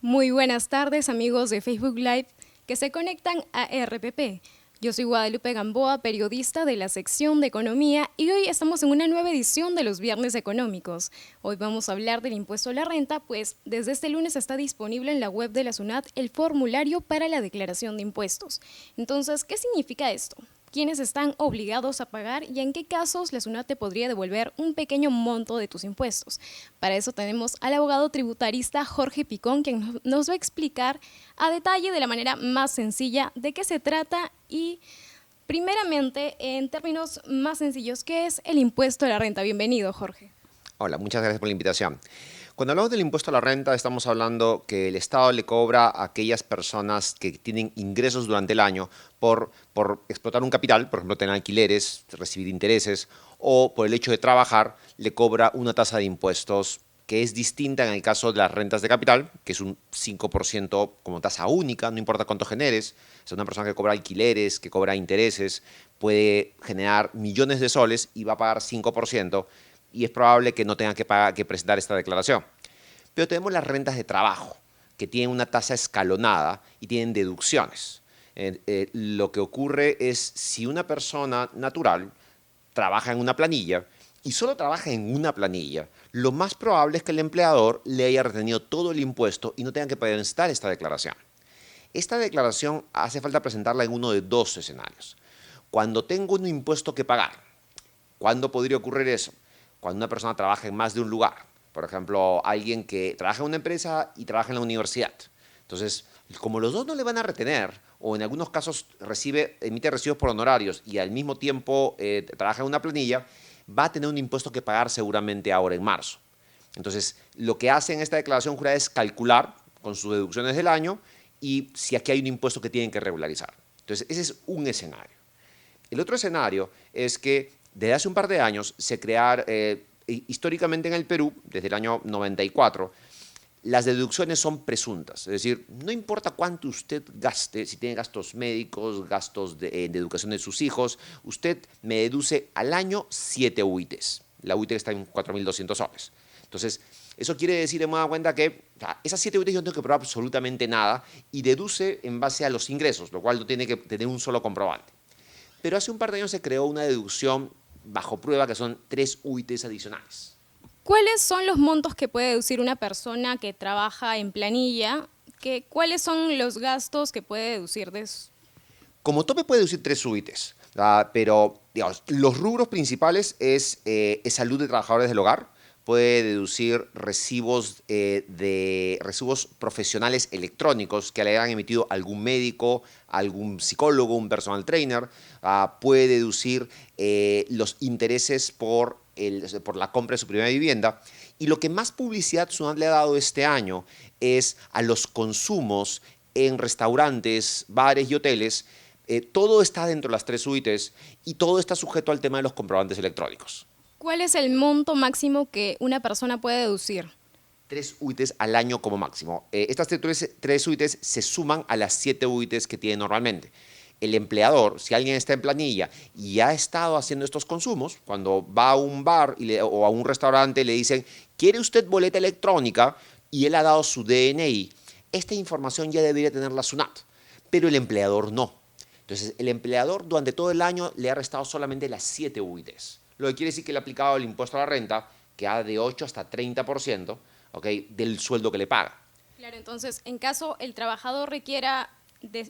Muy buenas tardes, amigos de Facebook Live que se conectan a RPP. Yo soy Guadalupe Gamboa, periodista de la sección de Economía, y hoy estamos en una nueva edición de los Viernes Económicos. Hoy vamos a hablar del impuesto a la renta, pues desde este lunes está disponible en la web de la SUNAT el formulario para la declaración de impuestos. Entonces, ¿qué significa esto? ¿Quiénes están obligados a pagar y en qué casos la SUNAT te podría devolver un pequeño monto de tus impuestos? Para eso tenemos al abogado tributarista Jorge Picón, quien nos va a explicar a detalle, de la manera más sencilla, de qué se trata y, primeramente, en términos más sencillos, ¿qué es el impuesto a la renta? Bienvenido, Jorge. Hola, muchas gracias por la invitación. Cuando hablamos del impuesto a la renta, estamos hablando que el Estado le cobra a aquellas personas que tienen ingresos durante el año por explotar un capital, por ejemplo, tener alquileres, recibir intereses, o por el hecho de trabajar, le cobra una tasa de impuestos que es distinta en el caso de las rentas de capital, que es un 5% como tasa única, no importa cuánto generes. Es una persona que cobra alquileres, que cobra intereses, puede generar millones de soles y va a pagar 5%, y es probable que no tenga que presentar esta declaración. Pero tenemos las rentas de trabajo, que tienen una tasa escalonada y tienen deducciones. Lo que ocurre es si una persona natural trabaja en una planilla y solo trabaja en una planilla, lo más probable es que el empleador le haya retenido todo el impuesto y no tenga que presentar esta declaración. Esta declaración hace falta presentarla en uno de dos escenarios. Cuando tengo un impuesto que pagar, ¿cuándo podría ocurrir eso? Cuando una persona trabaja en más de un lugar. Por ejemplo, alguien que trabaja en una empresa y trabaja en la universidad. Entonces, como los dos no le van a retener, o en algunos casos emite recibos por honorarios y al mismo tiempo trabaja en una planilla, va a tener un impuesto que pagar seguramente ahora en marzo. Entonces, lo que hace en esta declaración jurada es calcular con sus deducciones del año y si aquí hay un impuesto que tienen que regularizar. Entonces, ese es un escenario. El otro escenario es que desde hace un par de años se crearon, históricamente en el Perú, desde el año 94, las deducciones son presuntas. Es decir, no importa cuánto usted gaste, si tiene gastos médicos, gastos de educación de sus hijos, usted me deduce al año 7 UITs. La UIT está en 4.200 soles. Entonces, eso quiere decir, hemos dado cuenta que esas 7 UITs yo no tengo que probar absolutamente nada y deduce en base a los ingresos, lo cual no tiene que tener un solo comprobante. Pero hace un par de años se creó una deducción bajo prueba que son 3 UITs adicionales. ¿Cuáles son los montos que puede deducir una persona que trabaja en planilla? ¿Cuáles son los gastos que puede deducir de eso? Como tope puede deducir 3 UITs, pero digamos, los rubros principales es salud de trabajadores del hogar, puede deducir recibos profesionales electrónicos que le hayan emitido algún médico, algún psicólogo, un personal trainer, puede deducir los intereses por la compra de su primera vivienda. Y lo que más publicidad SUNAT le ha dado este año es a los consumos en restaurantes, bares y hoteles. Todo está dentro de las 3 UITs y todo está sujeto al tema de los comprobantes electrónicos. ¿Cuál es el monto máximo que una persona puede deducir? 3 UITs al año como máximo. Estas 3 UITs se suman a las 7 UITs que tiene normalmente. El empleador, si alguien está en planilla y ha estado haciendo estos consumos, cuando va a un bar o a un restaurante le dicen, ¿quiere usted boleta electrónica? Y él ha dado su DNI, esta información ya debería tener la SUNAT, pero el empleador no. Entonces, el empleador durante todo el año le ha restado solamente las 7 UITs, lo que quiere decir que le ha aplicado el impuesto a la renta, que va de 8 hasta 30%, ¿okay?, del sueldo que le paga. Claro, entonces, en caso el trabajador requiera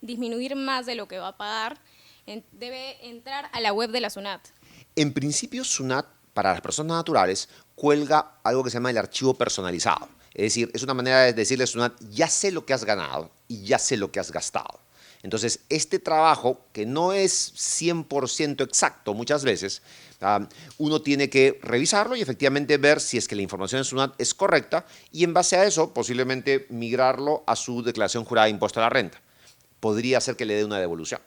disminuir más de lo que va a pagar, debe entrar a la web de la SUNAT. En principio, SUNAT, para las personas naturales, cuelga algo que se llama el archivo personalizado. Es decir, es una manera de decirle a SUNAT, ya sé lo que has ganado y ya sé lo que has gastado. Entonces, este trabajo, que no es 100% exacto muchas veces, uno tiene que revisarlo y efectivamente ver si es que la información en SUNAT es correcta y en base a eso posiblemente migrarlo a su declaración jurada de impuesto a la renta. Podría ser que le dé una devolución.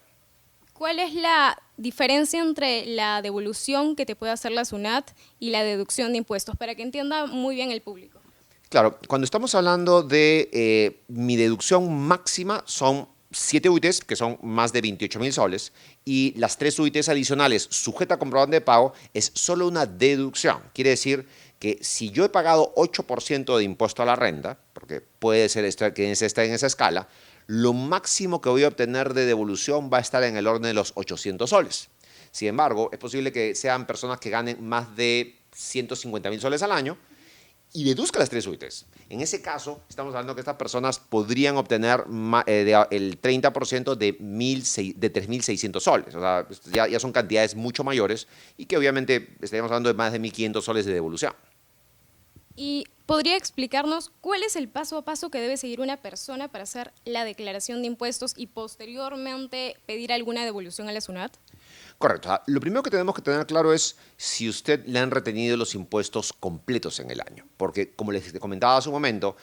¿Cuál es la diferencia entre la devolución que te puede hacer la SUNAT y la deducción de impuestos? Para que entienda muy bien el público. Claro, cuando estamos hablando de mi deducción máxima son 7 UITs, que son más de 28.000 soles, y las 3 UITs adicionales sujeta a comprobante de pago es solo una deducción. Quiere decir que si yo he pagado 8% de impuesto a la renta, porque puede ser que esté en esa escala, lo máximo que voy a obtener de devolución va a estar en el orden de los 800 soles. Sin embargo, es posible que sean personas que ganen más de 150.000 soles al año y deduzca las 3 UITs. En ese caso, estamos hablando que estas personas podrían obtener el 30% de 3.600 soles. O sea, ya son cantidades mucho mayores y que obviamente estaríamos hablando de más de 1.500 soles de devolución. ¿Y podría explicarnos cuál es el paso a paso que debe seguir una persona para hacer la declaración de impuestos y posteriormente pedir alguna devolución a la SUNAT? Correcto. Lo primero que tenemos que tener claro es si usted le han retenido los impuestos completos en el año. Porque, como les comentaba hace un momento,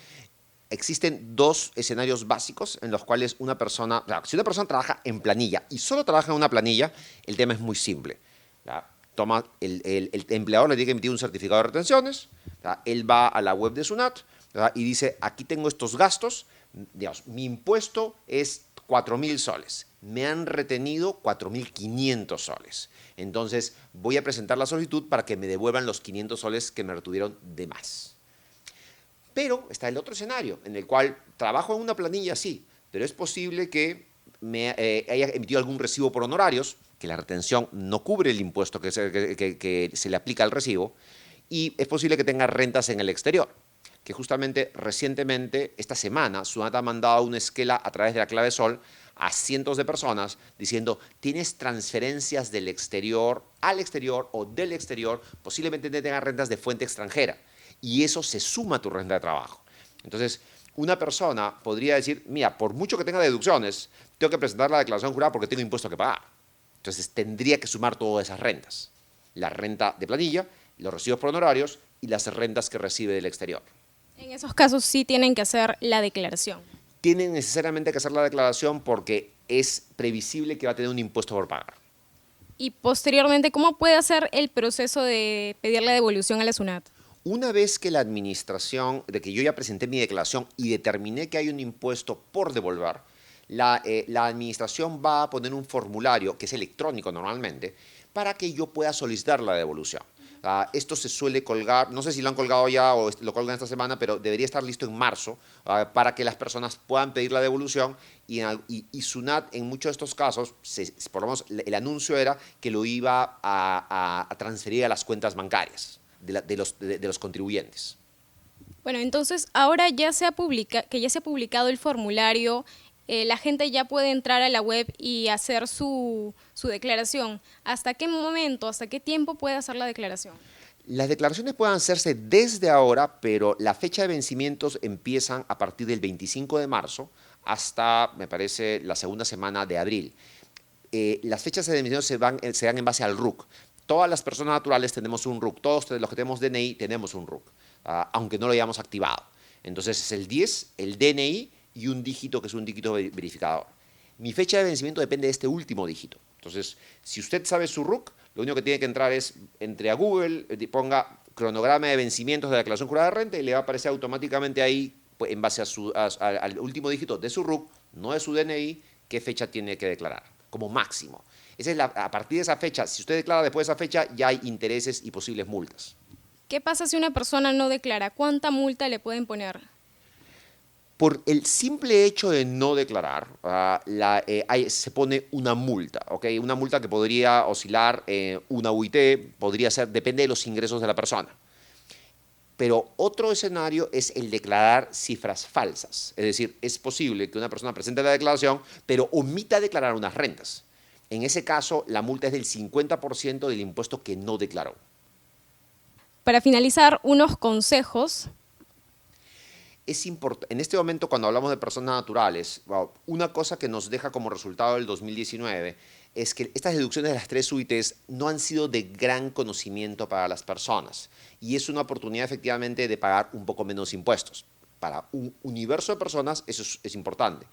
existen 2 escenarios básicos en los cuales una persona, o sea, si una persona trabaja en planilla y solo trabaja en una planilla, el tema es muy simple. ¿Ya? Toma, el empleador le tiene que emitir un certificado de retenciones, ¿ya? Él va a la web de SUNAT, ¿ya? Y dice, aquí tengo estos gastos, digamos, mi impuesto es 4.000 soles, me han retenido 4.500 soles. Entonces voy a presentar la solicitud para que me devuelvan los 500 soles que me retuvieron de más. Pero está el otro escenario, en el cual trabajo en una planilla, sí, pero es posible que me haya emitido algún recibo por honorarios, que la retención no cubre el impuesto que se le aplica al recibo, y es posible que tenga rentas en el exterior, que justamente recientemente, esta semana, SUNAT ha mandado una esquela a través de la clave Sol a cientos de personas diciendo, tienes transferencias del exterior al exterior o del exterior, posiblemente tengas rentas de fuente extranjera, y eso se suma a tu renta de trabajo. Entonces, una persona podría decir, mira, por mucho que tenga deducciones, tengo que presentar la declaración jurada porque tengo impuesto que pagar. Entonces, tendría que sumar todas esas rentas. La renta de planilla, los recibos por honorarios y las rentas que recibe del exterior. En esos casos sí tienen que hacer la declaración. Tienen necesariamente que hacer la declaración porque es previsible que va a tener un impuesto por pagar. Y posteriormente, ¿cómo puede hacer el proceso de pedir la devolución a la SUNAT? Una vez que la administración, de que yo ya presenté mi declaración y determiné que hay un impuesto por devolver, la administración va a poner un formulario, que es electrónico normalmente, para que yo pueda solicitar la devolución. Esto se suele colgar, no sé si lo han colgado ya o lo colgan esta semana, pero debería estar listo en marzo para que las personas puedan pedir la devolución y SUNAT en muchos de estos casos, por lo menos el anuncio era que lo iba a transferir a las cuentas bancarias de los contribuyentes. Bueno, entonces ahora ya que ya se ha publicado el formulario, la gente ya puede entrar a la web y hacer su declaración. ¿Hasta qué momento, hasta qué tiempo puede hacer la declaración? Las declaraciones pueden hacerse desde ahora, pero la fecha de vencimientos empiezan a partir del 25 de marzo hasta, me parece, la segunda semana de abril. Las fechas de vencimientos se dan en base al RUC. Todas las personas naturales tenemos un RUC, todos los que tenemos DNI tenemos un RUC, aunque no lo hayamos activado. Entonces es el 10, el DNI y un dígito que es un dígito verificador. Mi fecha de vencimiento depende de este último dígito. Entonces, si usted sabe su RUC, lo único que tiene que entrar es, entre a Google, ponga cronograma de vencimientos de la declaración jurada de renta y le va a aparecer automáticamente ahí, pues, en base al último dígito de su RUC, no de su DNI, qué fecha tiene que declarar, como máximo. A partir de esa fecha, si usted declara después de esa fecha, ya hay intereses y posibles multas. ¿Qué pasa si una persona no declara? ¿Cuánta multa le pueden poner? Por el simple hecho de no declarar, se pone una multa, ¿ok? Una multa que podría oscilar, una UIT, podría ser, depende de los ingresos de la persona. Pero otro escenario es el declarar cifras falsas. Es decir, es posible que una persona presente la declaración, pero omita declarar unas rentas. En ese caso, la multa es del 50% del impuesto que no declaró. Para finalizar, unos consejos. En este momento, cuando hablamos de personas naturales, una cosa que nos deja como resultado del 2019 es que estas deducciones de las 3 UITs no han sido de gran conocimiento para las personas y es una oportunidad efectivamente de pagar un poco menos impuestos. Para un universo de personas eso es importante.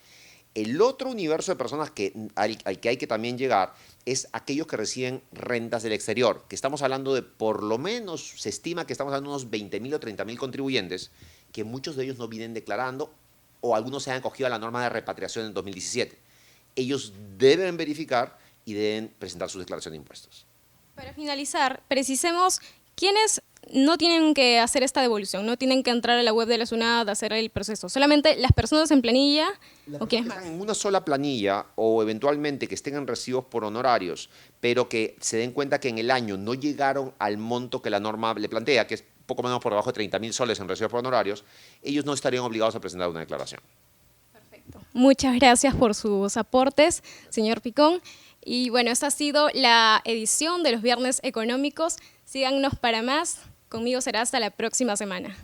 El otro universo de personas al que hay que también llegar es aquellos que reciben rentas del exterior, que estamos hablando de, por lo menos, se estima que estamos hablando de unos 20.000 o 30.000 contribuyentes, que muchos de ellos no vienen declarando o algunos se han acogido a la norma de repatriación en 2017. Ellos deben verificar y deben presentar su declaración de impuestos. Para finalizar, precisemos ¿quiénes no tienen que hacer esta devolución? No tienen que entrar a la web de la SUNAT a hacer el proceso. Solamente las personas en planilla Las o quiénes personas que más. están en una sola planilla o eventualmente que estén en recibos por honorarios, pero que se den cuenta que en el año no llegaron al monto que la norma le plantea, que es poco menos por debajo de 30.000 soles en recibos por honorarios, ellos no estarían obligados a presentar una declaración. Muchas gracias por sus aportes, señor Picón. Y bueno, esta ha sido la edición de los Viernes Económicos. Síganos para más. Conmigo será hasta la próxima semana.